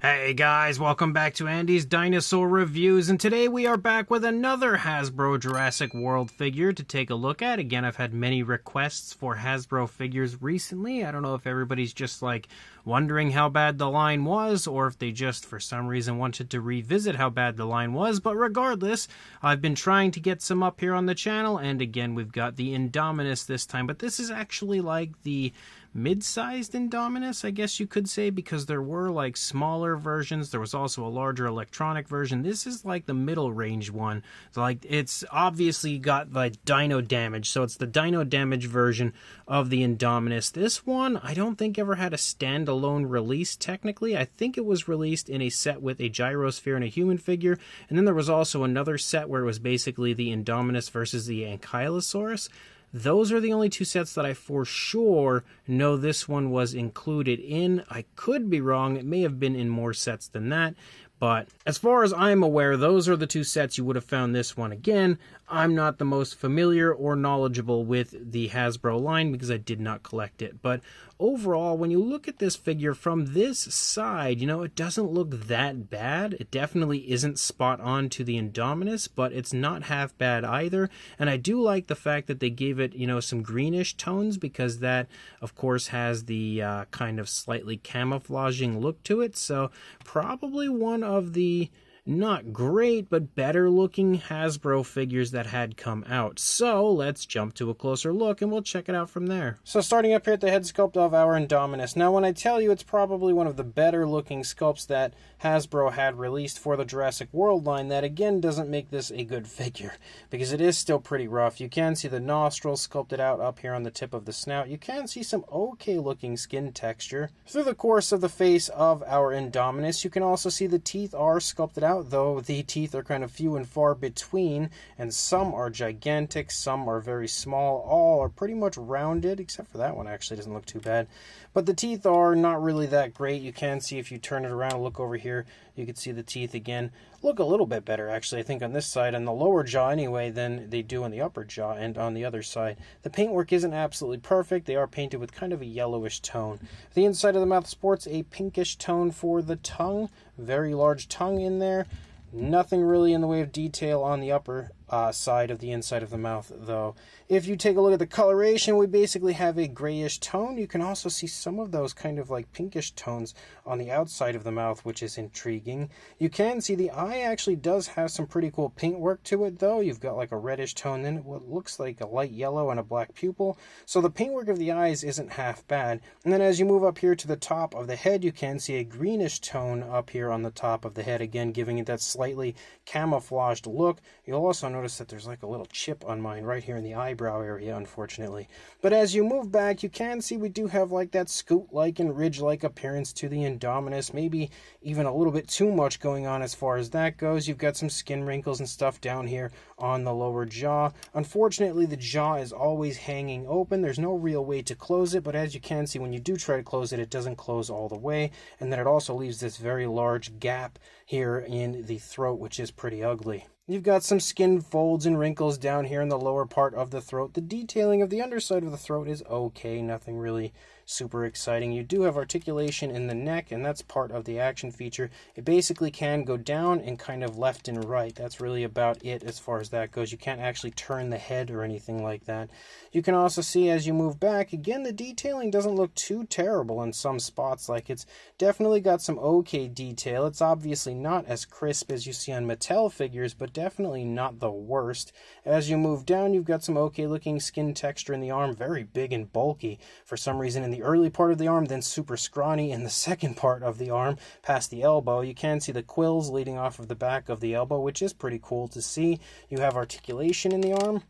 Hey guys, welcome back to Andy's Dinosaur Reviews, and today we are back with another Hasbro Jurassic World figure to take a look at. Again, I've had many requests for Hasbro figures recently. I don't know if everybody's just like wondering how bad the line was, or if they just for some reason wanted to revisit how bad the line was, but regardless, I've been trying to get some up here on the channel, and again, we've got the Indominus this time, but this is actually like the mid-sized Indominus, I guess you could say, because there were like smaller versions. There was also a larger electronic version. This is like the middle range one. So like it's obviously got like Dino Damage, so it's the Dino Damage version of the Indominus. This one I don't think ever had a standalone release technically. I think it was released in a set with a gyrosphere and a human figure, and then there was also another set where it was basically the Indominus versus the Ankylosaurus. Those are the only two sets that I for sure know this one was included in. I could be wrong. It may have been in more sets than that. But as far as I'm aware, those are the two sets you would have found this one. Again, I'm not the most familiar or knowledgeable with the Hasbro line because I did not collect it. But overall, when you look at this figure from this side, you know, it doesn't look that bad. It definitely isn't spot on to the Indominus, but it's not half bad either. And I do like the fact that they gave it, you know, some greenish tones, because that, of course, has the kind of slightly camouflaging look to it. So probably one of the not great, but better looking Hasbro figures that had come out. So let's jump to a closer look and we'll check it out from there. So starting up here at the head sculpt of our Indominus. Now when I tell you it's probably one of the better looking sculpts that Hasbro had released for the Jurassic World line, that again doesn't make this a good figure, because it is still pretty rough. You can see the nostrils sculpted out up here on the tip of the snout. You can see some okay looking skin texture through the course of the face of our Indominus. You can also see the teeth are sculpted out, though the teeth are kind of few and far between, and some are gigantic, some are very small. All are pretty much rounded, except for that one actually doesn't look too bad. But the teeth are not really that great. You can see if you turn it around and look over here, you can see the teeth again look a little bit better actually, I think, on this side, on the lower jaw anyway, than they do on the upper jaw and on the other side. The paintwork isn't absolutely perfect. They are painted with kind of a yellowish tone. The inside of the mouth sports a pinkish tone for the tongue, very large tongue in there. Nothing really in the way of detail on the upper side of the inside of the mouth, though. If you take a look at the coloration, we basically have a grayish tone. You can also see some of those kind of like pinkish tones on the outside of the mouth, which is intriguing. You can see the eye actually does have some pretty cool paintwork to it, though. You've got like a reddish tone, then what looks like a light yellow and a black pupil. So the paintwork of the eyes isn't half bad. And then as you move up here to the top of the head, you can see a greenish tone up here on the top of the head, again giving it that slightly camouflaged look. You'll also notice that there's like a little chip on mine right here in the eyebrow area, unfortunately. But as you move back, you can see we do have like that scoot-like and ridge-like appearance to the Indominus, maybe even a little bit too much going on as far as that goes. You've got some skin wrinkles and stuff down here on the lower jaw. Unfortunately, the jaw is always hanging open. There's no real way to close it, but as you can see, when you do try to close it, it doesn't close all the way, and then it also leaves this very large gap here in the throat, which is pretty ugly. You've got some skin folds and wrinkles down here in the lower part of the throat. The detailing of the underside of the throat is okay, nothing really super exciting. You do have articulation in the neck, and that's part of the action feature. It basically can go down and kind of left and right. That's really about it as far as that goes. You can't actually turn the head or anything like that. You can also see as you move back, again, the detailing doesn't look too terrible in some spots. Like, it's definitely got some okay detail. It's obviously not as crisp as you see on Mattel figures, but definitely not the worst. As you move down, you've got some okay looking skin texture in the arm, very big and bulky for some reason in the early part of the arm, then super scrawny in the second part of the arm past the elbow. You can see the quills leading off of the back of the elbow, which is pretty cool to see. You have articulation in the arm,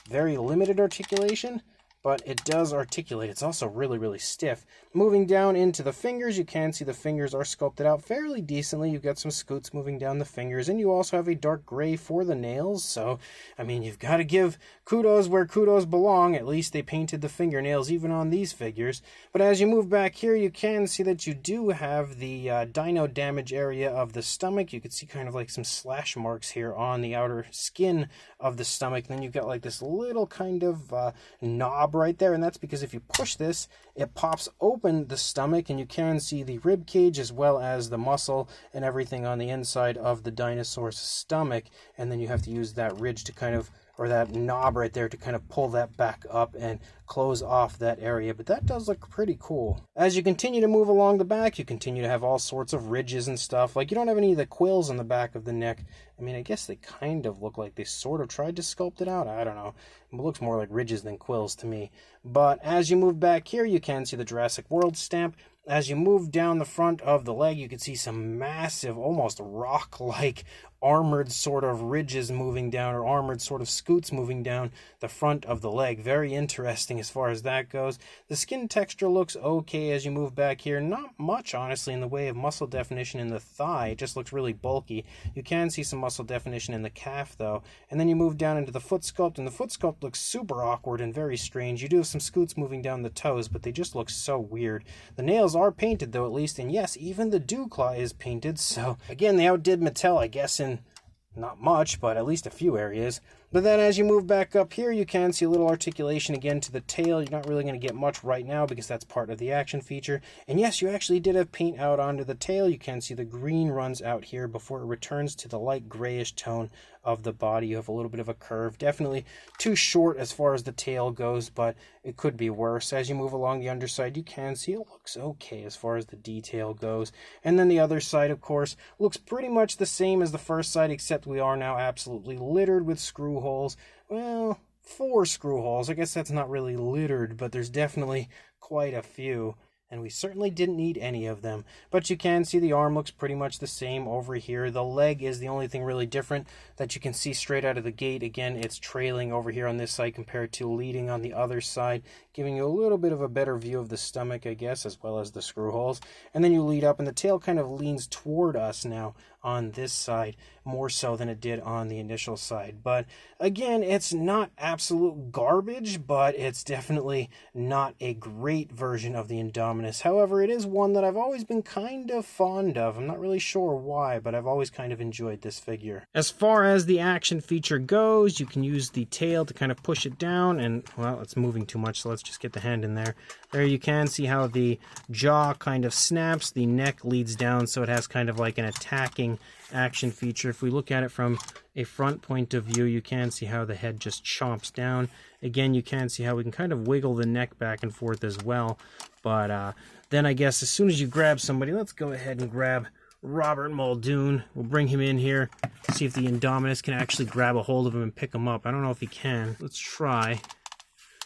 very limited articulation, but it does articulate. It's also really, really stiff. Moving down into the fingers, you can see the fingers are sculpted out fairly decently. You've got some scoots moving down the fingers, and you also have a dark gray for the nails. So, I mean, you've got to give kudos where kudos belong. At least they painted the fingernails even on these figures. But as you move back here, you can see that you do have the Dino Damage area of the stomach. You can see kind of like some slash marks here on the outer skin of the stomach. Then you've got like this little kind of knob right there, and that's because if you push this, it pops open the stomach, and you can see the rib cage as well as the muscle and everything on the inside of the dinosaur's stomach, and then you have to use that ridge to kind of, or that knob right there to kind of pull that back up and close off that area. But that does look pretty cool. As you continue to move along the back, you continue to have all sorts of ridges and stuff. Like, you don't have any of the quills on the back of the neck. I mean, I guess they kind of look like they sort of tried to sculpt it out. I don't know. It looks more like ridges than quills to me. But as you move back here, you can see the Jurassic World stamp. As you move down the front of the leg, you can see some massive, almost rock-like armored sort of ridges moving down, or armored sort of scoots moving down the front of the leg. Very interesting as far as that goes. The skin texture looks okay as you move back here. Not much, honestly, in the way of muscle definition in the thigh. It just looks really bulky. You can see some muscle definition in the calf, though. And then you move down into the foot sculpt, and the foot sculpt looks super awkward and very strange. You do have some scoots moving down the toes, but they just look so weird. The nails are painted, though, at least, and yes, even the dew claw is painted. So again, they outdid Mattel, I guess, in not much, but at least a few areas. But then as you move back up here, you can see a little articulation again to the tail. You're not really going to get much right now because that's part of the action feature. And yes, you actually did have paint out onto the tail. You can see the green runs out here before it returns to the light grayish tone of the body. You have a little bit of a curve. Definitely too short as far as the tail goes, but it could be worse. As you move along the underside, you can see it looks okay as far as the detail goes. And then the other side, of course, looks pretty much the same as the first side, except we are now absolutely littered with screw holes. Well, 4 screw holes. I guess that's not really littered, but there's definitely quite a few. And we certainly didn't need any of them. But you can see the arm looks pretty much the same over here. The leg is the only thing really different that you can see straight out of the gate. Again, it's trailing over here on this side compared to leading on the other side, giving you a little bit of a better view of the stomach, I guess, as well as the screw holes. And then you lead up, and the tail kind of leans toward us now on this side, more so than it did on the initial side. But again, it's not absolute garbage, but it's definitely not a great version of the Indominus. However, it is one that I've always been kind of fond of. I'm not really sure why, but I've always kind of enjoyed this figure. As far as the action feature goes, you can use the tail to kind of push it down, and, well, it's moving too much, so let's just get the hand in there. There you can see how the jaw kind of snaps, the neck leads down, so it has kind of like an attacking action feature. If we look at it from a front point of view, you can see how the head just chomps down. Again, you can see how we can kind of wiggle the neck back and forth as well. But then I guess as soon as you grab somebody, let's go ahead and grab Robert Muldoon. We'll bring him in here, see if the Indominus can actually grab a hold of him and pick him up. I don't know if he can. Let's try.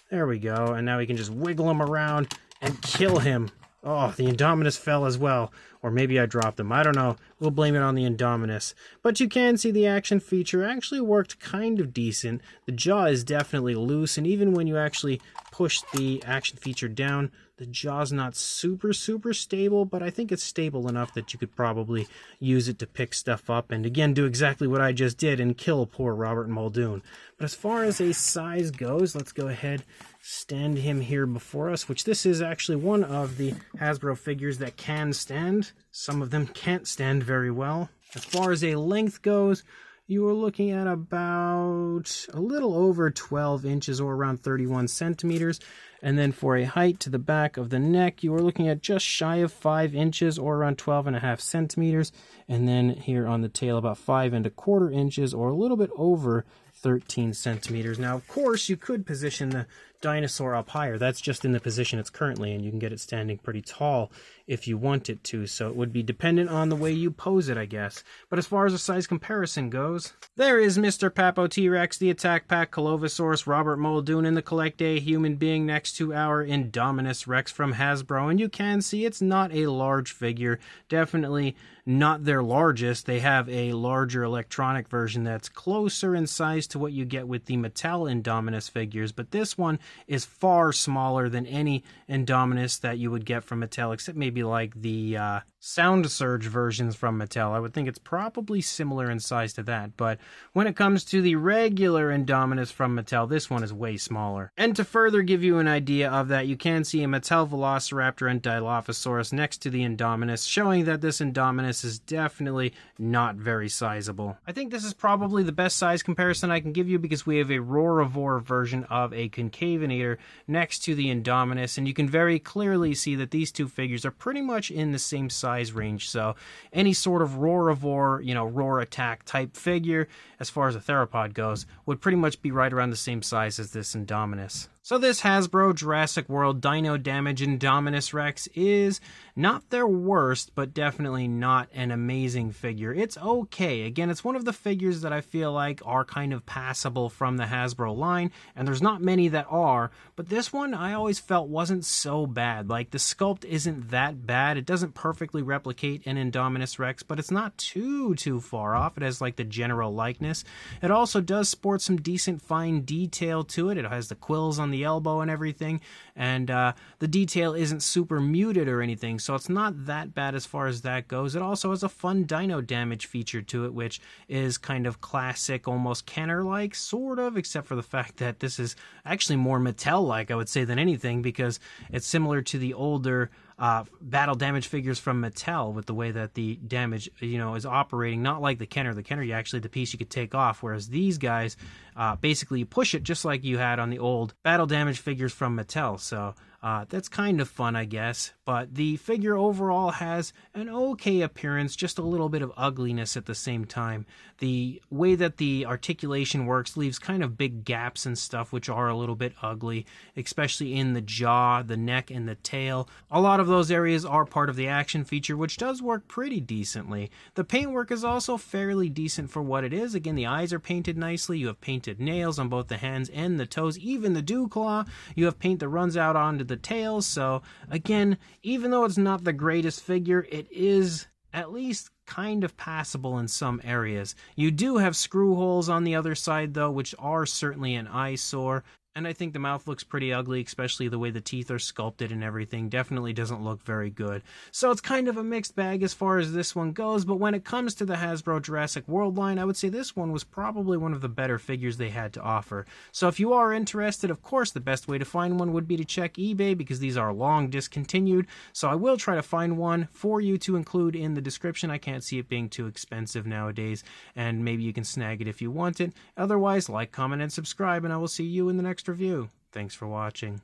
There we go. And now we can just wiggle him around and kill him. Oh, the Indominus fell as well. Or maybe I dropped him. I don't know. We'll blame it on the Indominus. But you can see the action feature actually worked kind of decent. The jaw is definitely loose, and even when you actually push the action feature down, the jaw's not super stable, but I think it's stable enough that you could probably use it to pick stuff up and, again, do exactly what I just did and kill poor Robert Muldoon. But as far as a size goes, let's go ahead, stand him here before us, which this is actually one of the Hasbro figures that can stand. Some of them can't stand very well. As far as a length goes, you are looking at about a little over 12 inches or around 31 centimeters. And then for a height to the back of the neck, you are looking at just shy of 5 inches or around 12.5 centimeters. And then here on the tail, about 5¼ inches or a little bit over 13 centimeters. Now, of course, you could position the dinosaur up higher. That's just in the position it's currently in. You can get it standing pretty tall if you want it to, so it would be dependent on the way you pose it, I guess. But as far as a size comparison goes, there is Mr. Papo T-Rex, the Attack Pack Colovosaurus, Robert Muldoon, and the Collect A human being next to our Indominus Rex from Hasbro, and you can see it's not a large figure. Definitely not their largest. They have a larger electronic version that's closer in size to what you get with the Mattel Indominus figures, but this one is far smaller than any Indominus that you would get from Mattel, except maybe like the Sound Surge versions from Mattel. I would think it's probably similar in size to that, but when it comes to the regular Indominus from Mattel, this one is way smaller. And to further give you an idea of that, you can see a Mattel Velociraptor and Dilophosaurus next to the Indominus, showing that this Indominus is definitely not very sizable. I think this is probably the best size comparison I can give you because we have a Roarivore version of a Concavenator next to the Indominus, and you can very clearly see that these two figures are pretty much in the same size range. So any sort of Roarivore, roar attack type figure, as far as a theropod goes, would pretty much be right around the same size as this Indominus. So this Hasbro Jurassic World Dino Damage Indominus Rex is not their worst, but definitely not an amazing figure. It's okay. Again, it's one of the figures that I feel like are kind of passable from the Hasbro line, and there's not many that are, but this one I always felt wasn't so bad. Like, the sculpt isn't that bad. It doesn't perfectly replicate an Indominus Rex, but it's not too far off. It has like the general likeness. It also does sport some decent fine detail to it. It has the quills on the elbow and everything, and the detail isn't super muted or anything, so it's not that bad as far as that goes. It also has a fun dino damage feature to it, which is kind of classic, almost Kenner-like, sort of, except for the fact that this is actually more Mattel-like, I would say, than anything, because it's similar to the older battle damage figures from Mattel with the way that the damage, is operating, not like the Kenner. The Kenner, the piece you could take off, whereas these guys, basically you push it just like you had on the old battle damage figures from Mattel. So that's kind of fun, I guess. But the figure overall has an okay appearance, just a little bit of ugliness at the same time. The way that the articulation works leaves kind of big gaps and stuff, which are a little bit ugly, especially in the jaw, the neck, and the tail. A lot of those areas are part of the action feature, which does work pretty decently. The paintwork is also fairly decent for what it is. Again, the eyes are painted nicely. You have painted nails on both the hands and the toes, even the dew claw. You have paint that runs out onto the tails. So again, even though it's not the greatest figure, it is at least kind of passable in some areas. You do have screw holes on the other side though, which are certainly an eyesore. And I think the mouth looks pretty ugly, especially the way the teeth are sculpted and everything. Definitely doesn't look very good. So it's kind of a mixed bag as far as this one goes, but when it comes to the Hasbro Jurassic World line, I would say this one was probably one of the better figures they had to offer. So if you are interested, of course, the best way to find one would be to check eBay, because these are long discontinued. So I will try to find one for you to include in the description. I can't see it being too expensive nowadays, and maybe you can snag it if you want it. Otherwise, like, comment, and subscribe, and I will see you in the next review. Thanks for watching.